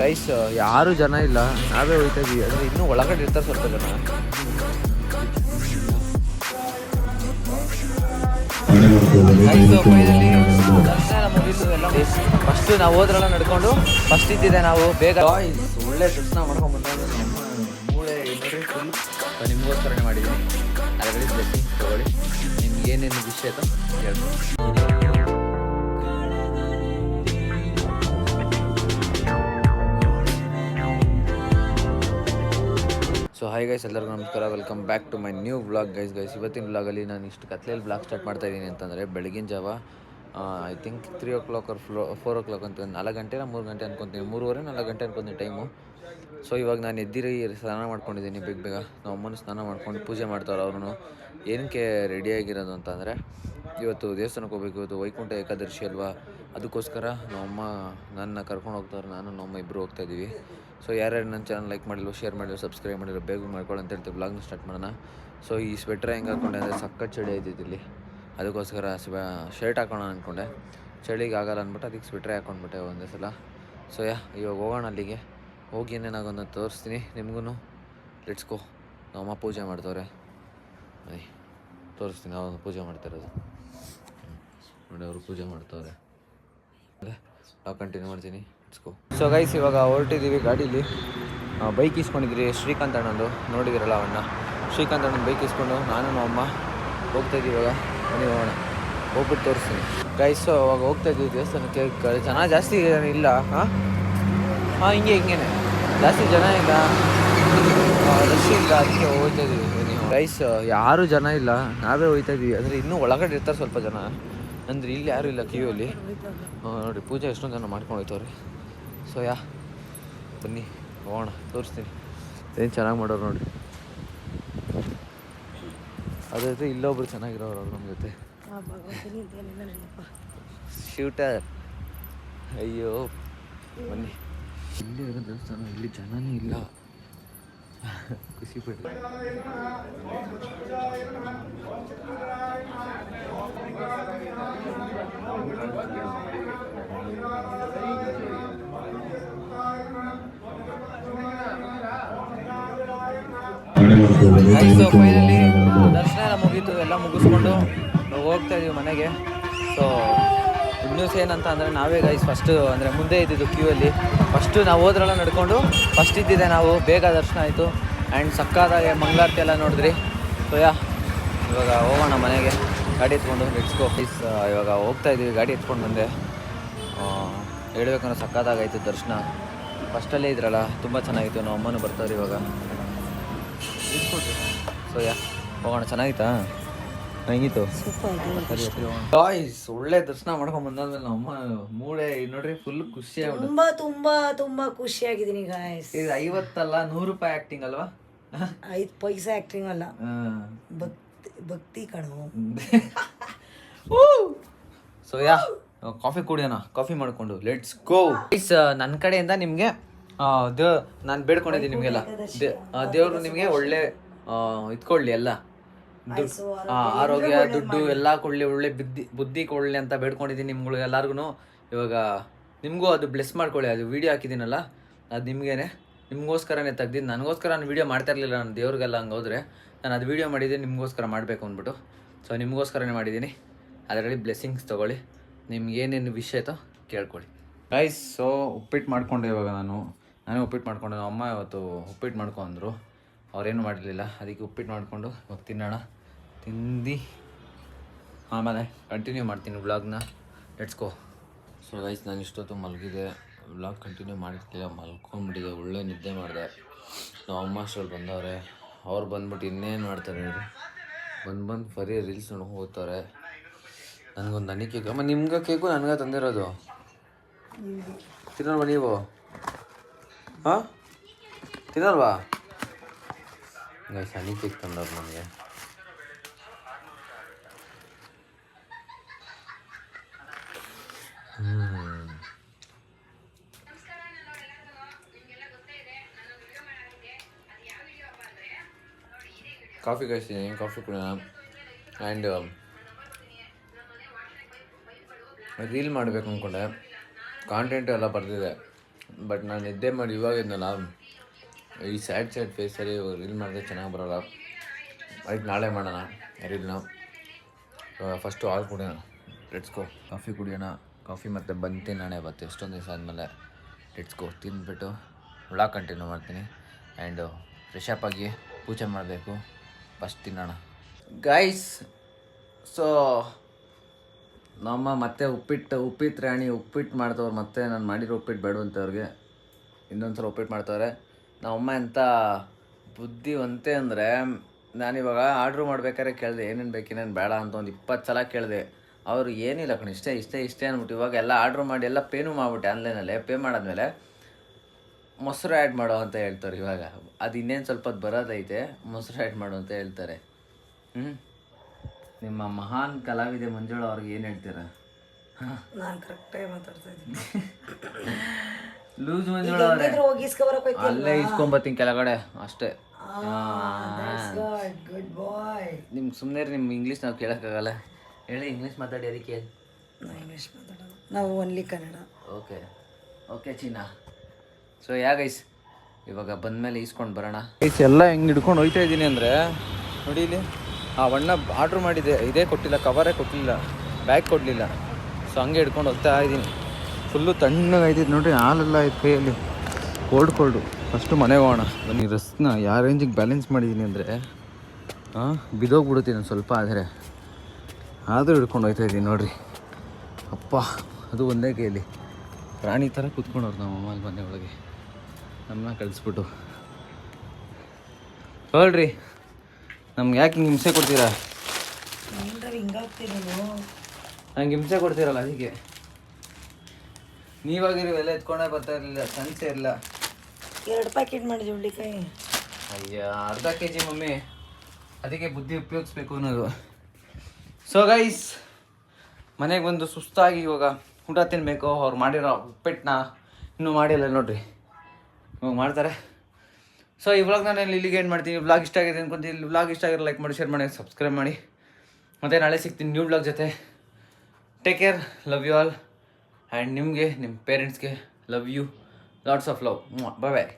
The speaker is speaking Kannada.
ಗೈಸ್ ಯಾರು ಜನ ಇಲ್ಲ, ನಾವೇ ಹೋಗ್ತಾ ಇದೀವಿ. ಅಂದರೆ ಇನ್ನೂ ಒಳಗಡೆ ಇರ್ತಾರೆ ಸ್ವಲ್ಪ ಜನ. ಫಸ್ಟ್ ನಾವು ಹೋದ್ರೆಲ್ಲ ನಡ್ಕೊಂಡು ಫಸ್ಟ್ ಇದ್ದಿದೆ ನಾವು ಬೇಗ ಒಳ್ಳೆ ದರ್ಶನ ಮಾಡ್ಕೊಂಡು ಬಂದಾಗ ನಮ್ಮ ಮೂಳೆ ನೋಡ್ರಿ ಫುಲ್ ನಿಮಗೋಸ್ಕರನೇ ಮಾಡಿದ್ದೀನಿ. ಅದರಲ್ಲಿ ಬ್ಲೆಸ್ಸಿಂಗ್ ತಗೊಳ್ಳಿ. ನಿಮ್ಗೆ ಏನೇನು ವಿಷಯ ಆಯ್ತು ಹೇಳ್ಬೋದು. ಸೊ ಹಾಯ್ ಗೈಸ್, ಎಲ್ಲರಿಗೂ ನಮಸ್ಕಾರ. Welcome back to my new vlog guys. ಇವತ್ತಿನ ವ್ಲಾಗಲ್ಲಿ ನಾನು ಇಷ್ಟು ಕತ್ಲೆಯಲ್ಲಿ ವ್ಲಾಗ್ ಸ್ಟಾರ್ಟ್ ಮಾಡ್ತಾ ಇದ್ದೀನಿ ಅಂತಂದರೆ ಬೆಳಗಿನ ಜಾವ I think 3 o'clock or 4 o'clock ಅಂತ 4 ಗಂಟೆ 3 ಗಂಟೆ ಅನ್ಕೊತೀನಿ, 3:30-4 ಗಂಟೆ ಅನ್ಕೊತೀನಿ ಟೈಮು. ಸೊ ಇವಾಗ ನಾನು ಎದ್ದಿರಿ ಸ್ನಾನ ಮಾಡ್ಕೊಂಡಿದ್ದೀನಿ ಬೇಗ. ನಮ್ಮ ಅಮ್ಮನ ಸ್ನಾನ ಮಾಡ್ಕೊಂಡು ಪೂಜೆ ಮಾಡ್ತಾರೆ. ಅವ್ರೂ ಏನಕ್ಕೆ ರೆಡಿಯಾಗಿರೋದು ಅಂತಂದರೆ ಇವತ್ತು ದೇವಸ್ಥಾನಕ್ಕೆ ಹೋಗ್ಬೇಕು. ಇವತ್ತು ವೈಕುಂಠ ಏಕಾದಶಿ ಅಲ್ವಾ, ಅದಕ್ಕೋಸ್ಕರ ನಮ್ಮಮ್ಮ ನನ್ನ ಕರ್ಕೊಂಡು ಹೋಗ್ತಾರೆ. ನಾನು ನಮ್ಮಮ್ಮ ಇಬ್ಬರು ಹೋಗ್ತಾ ಇದ್ದೀವಿ. ಸೊ ಯಾರ್ಯಾರು ನನ್ನ ಚಾನಲ್ ಲೈಕ್ ಮಾಡಿಲ್ಲ, ಶೇರ್ ಮಾಡಿಲ್ಲ, ಸಬ್ಸ್ಕ್ರೈಬ್ ಮಾಡಿಲ್ಲ, ಬೇಗ ಮಾಡ್ಕೊಳ್ಳಿ ಅಂತ ಹೇಳ್ತೀವಿ. ವ್ಲಾಗ್ನ ಸ್ಟಾರ್ಟ್ ಮಾಡೋಣ. ಸೊ ಈ ಸ್ವೆಟ್ರ್ ಹೆಂಗೆ ಹಾಕ್ಕೊಂಡೆ ಅಂದರೆ ಸಖತ್ ಚಳಿ ಐತಿತ್ತು ಇಲ್ಲಿ, ಅದಕ್ಕೋಸ್ಕರ ಶರ್ಟ್ ಹಾಕೋಣ ಅಂದ್ಕೊಂಡೆ. ಚಳಿಗೆ ಆಗಲ್ಲ ಅಂದ್ಬಿಟ್ಟು ಅದಕ್ಕೆ ಸ್ವೆಟ್ರೇ ಹಾಕ್ಕೊಂಡ್ಬಿಟ್ಟೆ ಒಂದೇ ಸಲ. ಸೊ ಇವಾಗ ಹೋಗೋಣ ಅಲ್ಲಿಗೆ. ಹೋಗಿ ಏನೇನಾಗೋದನ್ನ ತೋರಿಸ್ತೀನಿ ನಿಮಗೂ. Let's go. ನಮ್ಮಮ್ಮ ಪೂಜೆ ಮಾಡ್ತವ್ರೆ, ತೋರಿಸ್ತೀನಿ ಅವ್ರು ಪೂಜೆ ಮಾಡ್ತಾಯಿರೋದು ನೋಡಿ. ಅವರು ಪೂಜೆ ಮಾಡ್ತವ್ರೆ, ನಾವು ಕಂಟಿನ್ಯೂ ಮಾಡ್ತೀನಿ. Let's go. ಸೊ ಗೈಸ್ ಇವಾಗ ಹೊರಟಿದ್ದೀವಿ ಗಾಡೀಲಿ. ಬೈಕ್ ಇಸ್ಕೊಂಡಿದ್ರಿ ಶ್ರೀಕಾಂತ್ ಅಣ್ಣಂದು, ನೋಡಿದಿರಲ್ಲ ಅವನ್ನ. ಶ್ರೀಕಾಂತ್ ಅಣ್ಣನ ಬೈಕ್ ಇಸ್ಕೊಂಡು ನಾನು ನಮ್ಮಮ್ಮ ಹೋಗ್ತಾಯಿದ್ದೀವಿ. ಇವಾಗ ಬನ್ನಿ ಹೋಗೋಣ, ಹೋಗ್ಬಿಟ್ಟು ತೋರಿಸ್ತೀನಿ ಗೈಸ್. ಅವಾಗ ಹೋಗ್ತಾಯಿದ್ದೀವಿ ದೇವಸ್ಥಾನಕ್ಕೆ. ಜನ ಜಾಸ್ತಿ ಇಲ್ಲ. ಹಿಂಗೇನೆ ಜಾಸ್ತಿ ಜನ ಇಲ್ಲ, ರಶ್ ಇಲ್ಲ, ಅದಕ್ಕೆ ಹೋಗ್ತಾಯಿದ್ದೀವಿ. ಗೈಸ್ ಯಾರು ಜನ ಇಲ್ಲ, ನಾವೇ ಹೋಗ್ತಾಯಿದ್ದೀವಿ. ಅಂದರೆ ಇನ್ನೂ ಒಳಗಡೆ ಇರ್ತಾರೆ ಸ್ವಲ್ಪ ಜನ, ಅಂದರೆ ಇಲ್ಲಿ ಯಾರೂ ಇಲ್ಲ ಕ್ಯೂಯಲ್ಲಿ. ನೋಡಿ ಪೂಜೆ ಎಷ್ಟೊಂದು ಜನ ಮಾಡ್ಕೊಂಡು ಹೋಯ್ತವ್ರಿ. ಸೊ ಬನ್ನಿ ಹೋಗೋಣ, ತೋರಿಸ್ತೀನಿ ಏನು ಚೆನ್ನಾಗಿ ಮಾಡೋರು ನೋಡಿ. ಅದೇ ಇಲ್ಲೊಬ್ರು ಚೆನ್ನಾಗಿರೋರು ಅವ್ರು ನಮ್ಮ ಜೊತೆ ಶೂಟರ್. ಅಯ್ಯೋ ಬನ್ನಿ. ಇಲ್ಲಿ ಇರೋ ದೇವಸ್ಥಾನ, ಇಲ್ಲಿ ಜನನೇ ಇಲ್ಲ, ಖುಷಿ ಪಡ್ರಿ. ಫೈನಲಿ ದರ್ಶನ ಎಲ್ಲ ಮುಗೀತು, ಎಲ್ಲ ಮುಗಿಸ್ಕೊಂಡು ಹೋಗ್ತಾ ಇದೀವಿ ಮನೆಗೆ. ಸೊ ಗುಡ್ ನ್ಯೂಸ್ ಏನಂತ ಅಂದರೆ ನಾವೇ ಗೈಸ್ ಫಸ್ಟು, ಅಂದರೆ ಮುಂದೆ ಇದ್ದಿದ್ದು ಕ್ಯೂಯಲ್ಲಿ. ಫಸ್ಟು ನಾವು ಹೋದ್ರೆಲ್ಲ ನಡ್ಕೊಂಡು ಫಸ್ಟ್ ಇದ್ದಿದೆ ನಾವು, ಬೇಗ ದರ್ಶನ ಆಯಿತು. ಆ್ಯಂಡ್ ಸಕ್ಕತ್ತಾಗೆ ಮಂಗಳಾರತಿ ಎಲ್ಲ ನೋಡಿದ್ರಿ. ಸೊ ಇವಾಗ ಹೋಗೋಣ ಮನೆಗೆ ಗಾಡಿ ಎತ್ಕೊಂಡು. Let's go please. ಇವಾಗ ಹೋಗ್ತಾ ಇದ್ದೀವಿ, ಗಾಡಿ ಎತ್ಕೊಂಡು ಬಂದೆ. ಹೇಳ್ಬೇಕಂದ್ರೆ ಸಕ್ಕತ್ತಾಗಾಯಿತು ದರ್ಶನ. ಫಸ್ಟಲ್ಲೇ ಇದ್ರಲ್ಲ, ತುಂಬ ಚೆನ್ನಾಗಿತ್ತು. ನಮ್ಮ ಅಮ್ಮನೂ ಬರ್ತಾರೆ ಇವಾಗ. ಸೊ ಹೋಗೋಣ. ಚೆನ್ನಾಗಿತ್ತಾ? ಹೆಂಗಿತ್ತು? ಗಾಯ್ಸ್ ಒಳ್ಳೆ ದರ್ಶನ ಮಾಡ್ಕೊಂಡು ಬಂದಾದ್ಮೇಲೆ ನಮ್ಮ ಮೂಳೆ ನೋಡ್ರಿ ಫುಲ್ ಖುಷಿ ಆಗ್ಬಿಟ್ಟು ತುಂಬಾ ತುಂಬಾ ತುಂಬಾ ಖುಷಿಯಾಗಿದ್ದೀನಿ ಗಾಯ್ಸ್. ಇದು 50 ಅಲ್ಲ 100 ರೂಪಾಯಿ ಆಕ್ಟಿಂಗ್ ಅಲ್ವಾ? 5 ಪೈಸೆ ಆಕ್ಟಿಂಗ್ ಅಲ್ಲ, ಭಕ್ತಿ ಕಣೋ. ಸೊ ಕಾಫಿ ಕುಡಿಯೋಣ, ಕಾಫಿ ಮಾಡ್ಕೊಂಡು. Let's go guys. ನನ್ನ ಕಡೆಯಿಂದ ನಿಮಗೆ ನಾನು ಬೇಡ್ಕೊಂಡಿದ್ದೀನಿ ನಿಮಗೆಲ್ಲ, ದೇವರು ನಿಮಗೆ ಒಳ್ಳೆ ಇದ್ಕೊಳ್ಳಿ, ಎಲ್ಲ ಆರೋಗ್ಯ ದುಡ್ಡು ಎಲ್ಲ ಕೊಡಲಿ, ಒಳ್ಳೆ ಬುದ್ಧಿ ಕೊಡಲಿ ಅಂತ ಬೇಡ್ಕೊಂಡಿದ್ದೀನಿ ನಿಮ್ಗಳಿಗೆ ಎಲ್ಲರಿಗೂ. ಇವಾಗ ನಿಮಗೂ ಅದು ಬ್ಲೆಸ್ ಮಾಡ್ಕೊಳ್ಳಿ. ಅದು ವೀಡಿಯೋ ಹಾಕಿದ್ದೀನಲ್ಲ, ಅದು ನಿಮಗೋಸ್ಕರನೇ ತೆಗ್ದಿದ್ದು. ನನಗೋಸ್ಕರ ನಾನು ವೀಡಿಯೋ ಮಾಡ್ತಾ ಇರಲಿಲ್ಲ, ನಾನು ದೇವ್ರಿಗೆಲ್ಲ ಹಂಗೆ ಹೋದರೆ. ನಾನು ಅದು ವೀಡಿಯೋ ಮಾಡಿದ್ದೆ ನಿಮಗೋಸ್ಕರ ಮಾಡಬೇಕು ಅಂದ್ಬಿಟ್ಟು. ಸೊ ನಿಮಗೋಸ್ಕರನೇ ಮಾಡಿದ್ದೀನಿ. ಅದರಲ್ಲಿ ಬ್ಲೆಸ್ಸಿಂಗ್ಸ್ ತೊಗೊಳ್ಳಿ. ನಿಮ್ಗೆ ಏನೇನು ವಿಷಯ ಆಯ್ತೋ ಕೇಳ್ಕೊಳ್ಳಿ ಗೈಸ್. ಸೊ ಉಪ್ಪಿಟ್ಟು ಮಾಡಿಕೊಂಡೆ ಇವಾಗ. ನಾನೇ ಉಪ್ಪಿಟ್ಟು ಮಾಡಿಕೊಂಡೆ. ನಮ್ಮ ಅಮ್ಮ ಇವತ್ತು ಉಪ್ಪಿಟ್ಟು ಮಾಡ್ಕೊಂಡ್ರು, ಅವ್ರೇನು ಮಾಡಲಿಲ್ಲ. ಅದಕ್ಕೆ ಉಪ್ಪಿಟ್ಟು ಮಾಡಿಕೊಂಡು ಇವಾಗ ತಿನ್ನೋಣ. ತಿಂದು ಆಮೇಲೆ ಕಂಟಿನ್ಯೂ ಮಾಡ್ತೀನಿ ವ್ಲಾಗ್ನ. Let's go. ಸೊ ಗೈಸ್ ನಾನು ಇಷ್ಟೊತ್ತು ಮಲಗಿದೆ, ವ್ಲಾಗ್ ಕಂಟಿನ್ಯೂ ಮಾಡಿರ್ತಿಲ್ಲ, ಮಲ್ಕೊಂಡ್ಬಿಟ್ಟಿದೆ. ಒಳ್ಳೆ ನಿದ್ದೆ ಮಾಡಿದೆ. ನಮ್ಮ ಅಮ್ಮ ಅಷ್ಟರಲ್ಲಿ ಬಂದವ್ರೆ. ಅವ್ರು ಬಂದ್ಬಿಟ್ಟು ಇನ್ನೇನು ಮಾಡ್ತಾರೆ ಹೇಳಿ, ಬಂದು ಬರೀ ರೀಲ್ಸ್ ನೋಡ್ಕೊಂಡು ಹೋಗ್ತಾರೆ. ನನಗೊಂದು ಹನಿ ಕೇಕ್. ಅಮ್ಮ ನಿಮ್ಗೆ ಕೇಕು ನನಗೆ ತಂದಿರೋದು, ತಿನ್ನಲ್ವಾ ನೀವು? ತಿನ್ನಲ್ವಾ ಗೈಸ್? ಹನಿ ಕೇಕ್ ತಂದವ್ರು ನನಗೆ. ಕಾಫಿ ಕಾಯಿಸ್ತೀನಿ, ಕಾಫಿ ಕುಡಿಯೋಣ. ಆ್ಯಂಡ್ ರೀಲ್ ಮಾಡಬೇಕು ಅಂದ್ಕೊಂಡೆ, ಕಾಂಟೆಂಟ್ ಎಲ್ಲ ಬರ್ತಿದೆ. ಬಟ್ ನಾನು ನಿದ್ದೆ ಮಾಡಿ ಇವಾಗ ಇದ್ನಲ್ಲ ಈ ಸ್ಯಾಡ್ ಫೇಸಲ್ಲಿ ರೀಲ್ ಮಾಡಿದ್ರೆ ಚೆನ್ನಾಗಿ ಬರೋಲ್ಲ. ಅದಕ್ಕೆ ನಾಳೆ ಮಾಡೋಣ ರೀಲ್ನ. ಫಸ್ಟು ಹಾಲು ಕುಡಿಯೋಣ, ಲೆಟ್ಸ್ ಗೋ. ಕಾಫಿ ಕುಡಿಯೋಣ, ಕಾಫಿ ಮತ್ತು ಬಂದು ತಿನ್ನೋಣ ಇವತ್ತು ಎಷ್ಟೊಂದು ದಿವಸ ಆದಮೇಲೆ. Let's go. ತಿಂದ್ಬಿಟ್ಟು ವ್ಲಾಗ್ ಕಂಟಿನ್ಯೂ ಮಾಡ್ತೀನಿ. ಆ್ಯಂಡ್ ಫ್ರೆಶಪ್ ಆಗಿ ಪೂಜೆ ಮಾಡಬೇಕು, ಫಸ್ಟ್ ತಿನ್ನೋಣ ಗೈಸ್. ಸೊ ನಮ್ಮ ಮತ್ತೆ ಉಪ್ಪಿಟ್ಟು ರಾಣಿ ಉಪ್ಪಿಟ್ಟು ಮಾಡ್ತವ್ರು. ಮತ್ತೆ ನಾನು ಮಾಡಿರೋ ಉಪ್ಪಿಟ್ಟು ಬೇಡ ಅಂತವ್ರಿಗೆ ಇನ್ನೊಂದು ಸಲ ಉಪ್ಪಿಟ್ಟು ಮಾಡ್ತವ್ರೆ. ನಮ್ಮಮ್ಮ ಎಂಥ ಬುದ್ಧಿವಂತೆ ಅಂದರೆ, ನಾನಿವಾಗ ಆರ್ಡ್ರ್ ಮಾಡ್ಬೇಕಾದ್ರೆ ಕೇಳಿದೆ ಏನೇನು ಬೇಕು ಏನೇನು ಬೇಡ ಅಂತ ಒಂದು 20 ಸಲ ಕೇಳಿದೆ. ಅವರು ಏನಿಲ್ಲ ಕಣ್ ಇಷ್ಟೇ ಅಂದ್ಬಿಟ್ಟು ಇವಾಗ ಎಲ್ಲ ಆರ್ಡ್ರ್ ಮಾಡಿ ಎಲ್ಲ ಪೇನೂ ಮಾಡಿಬಿಟ್ಟೆ ಆನ್ಲೈನಲ್ಲೇ. ಪೇ ಮಾಡಾದ್ಮೇಲೆ ಮೊಸರು ಆ್ಯಡ್ ಮಾಡೋ ಅಂತ ಹೇಳ್ತಾರೆ. ಇವಾಗ ಅದು ಇನ್ನೇನು ಸ್ವಲ್ಪ ಹೊತ್ತು ಬರೋದೈತೆ, ಮೊಸರು ಆ್ಯಡ್ ಮಾಡು ಅಂತ ಹೇಳ್ತಾರೆ. ನಿಮ್ಮ ಮಹಾನ್ ಕಲಾವಿದೆ ಮಂಜುಳಾ ಅವ್ರಿಗೆ ಏನು ಹೇಳ್ತೀರಾ? ನಾನು ಕರೆಕ್ಟಾಗಿ ಮಾತಾಡ್ತಾ ಇದ್ದೀನಿ. ಲೂಸ್ ಮಂಜುಳಾ ಅವರೇ, ಅಲ್ಲೇ ಇಸ್ಕೊಂಬತ್ತೀನಿ ಕೆಳಗಡೆ ಅಷ್ಟೇ. ಗುಡ್ ಬಾಯ್. ನಿಮ್ಗೆ ಸುಮ್ಮನೆ ನಿಮ್ಮ ಇಂಗ್ಲೀಷ್ ನಾವು ಕೇಳೋಕ್ಕಾಗಲ್ಲ. ಹೇಳಿ ಇಂಗ್ಲೀಷ್ ಮಾತಾಡಿ, ಅದಕ್ಕೆ ನಾವು ಇಂಗ್ಲೀಷ್ ಮಾತಾಡೋದು, ನಾವು ಓನ್ಲಿ ಕನ್ನಡ. ಓಕೆ ಚಿನ್ನ. ಸೊ ಗೈಸ್ ಇವಾಗ ಬಂದಮೇಲೆ ಈಸ್ಕೊಂಡು ಬರೋಣ. ಎಲ್ಲ ಹೆಂಗೆ ಹಿಡ್ಕೊಂಡು ಹೋಗ್ತಾ ಇದ್ದೀನಿ ಅಂದರೆ ನೋಡಿ, ಇಲ್ಲಿ ಆ ಬಣ್ಣ ಆರ್ಡ್ರ್ ಮಾಡಿದ್ದೆ, ಇದೇ ಕೊಟ್ಟಿಲ್ಲ, ಕವರೇ ಕೊಟ್ಟಿಲ್ಲ, ಬ್ಯಾಗ್ ಕೊಡಲಿಲ್ಲ. ಸೊ ಹಂಗೆ ಹಿಡ್ಕೊಂಡು ಹೋಗ್ತಾ ಇದ್ದೀನಿ. ಫುಲ್ಲು ತಣ್ಣಗಾಯ್ತಿದ್ದು ನೋಡಿರಿ, ಹಾಲೆಲ್ಲ ಆಯ್ತು ಕೈಯಲ್ಲಿ, ಕೋಲ್ಡು. ಫಸ್ಟು ಮನೆಗೆ ಹೋಗೋಣ ಬನ್ನಿ. ರಸ್ನ ಯಾವ ರೇಂಜಿಗೆ ಬ್ಯಾಲೆನ್ಸ್ ಮಾಡಿದ್ದೀನಿ ಅಂದರೆ ಬಿದೋಗ್ಬಿಡುತ್ತೀನಿ ಸ್ವಲ್ಪ, ಆದರೂ ಹಿಡ್ಕೊಂಡು ಹೋಗ್ತಾ ಇದ್ದೀನಿ ನೋಡಿರಿ. ಅಪ್ಪ, ಅದು ಒಂದೇ ಕೈಯಲ್ಲಿ ಪ್ರಾಣಿ ಥರ ಕೂತ್ಕೊಂಡವ್ರು ನಮ್ಮ ಮನೆ ಒಳಗೆ ನಮ್ಮನ್ನ ಕಳಿಸ್ಬಿಟ್ಟು. ಹೇಳ್ರಿ, ನಮ್ಗೆ ಯಾಕೆ ಹಿಂಗೆ ಹಿಂಸೆ ಕೊಡ್ತೀರಾ? ನಂಗೆ ಹಿಂಸೆ ಕೊಡ್ತೀರಲ್ಲ, ಅದಕ್ಕೆ. ನೀವಾಗಿರೋ ಎಲ್ಲ ಎತ್ಕೊಂಡೇ ಬರ್ತಾ ಇರಲಿಲ್ಲ, ಸನ್ಸೆ ಇರಲಿಲ್ಲ. 2 ಪ್ಯಾಕೆಟ್ ಮಾಡಿದ್ವಿ ಹುಳ್ಳಿಕಾಯಿ. ಅಯ್ಯ, ಅರ್ಧ kg ಮಮ್ಮಿ, ಅದಕ್ಕೆ ಬುದ್ಧಿ ಉಪಯೋಗಿಸ್ಬೇಕು ಅನ್ನೋದು. ಸೊ ಗೈಸ್, ಮನೆಗೆ ಬಂದು ಸುಸ್ತಾಗಿ ಇವಾಗ ಊಟ ತಿನ್ನಬೇಕು. ಅವ್ರು ಮಾಡಿರೋ ಉಪ್ಪಿಟ್ಟನ್ನ ಇನ್ನೂ ಮಾಡಿಲ್ಲ ನೋಡ್ರಿ, ಇವಾಗ ಮಾಡ್ತಾರೆ. ಸೊ ಈ ವ್ಲಾಗ್ ನಾನು ಇಲ್ಲಿಗೆ ಏನು ಮಾಡ್ತೀನಿ. ವ್ಲಾಗ್ ಇಷ್ಟ ಆಗಿದೆ ಅನ್ಕೊಂತೀನಿ. ವ್ಲಾಗ್ ಇಷ್ಟ ಆಗಿರೋ ಲೈಕ್ ಮಾಡಿ, ಶೇರ್ ಮಾಡಿ, ಸಬ್ಸ್ಕ್ರೈಬ್ ಮಾಡಿ. ಮತ್ತು ನಾಳೆ ಸಿಗ್ತೀನಿ ನ್ಯೂ ವ್ಲಾಗ್ ಜೊತೆ. Take care, love you all. And ನಿಮಗೆ, ನಿಮ್ಮ ಪೇರೆಂಟ್ಸ್ಗೆ love you, lots of love. Bye bye.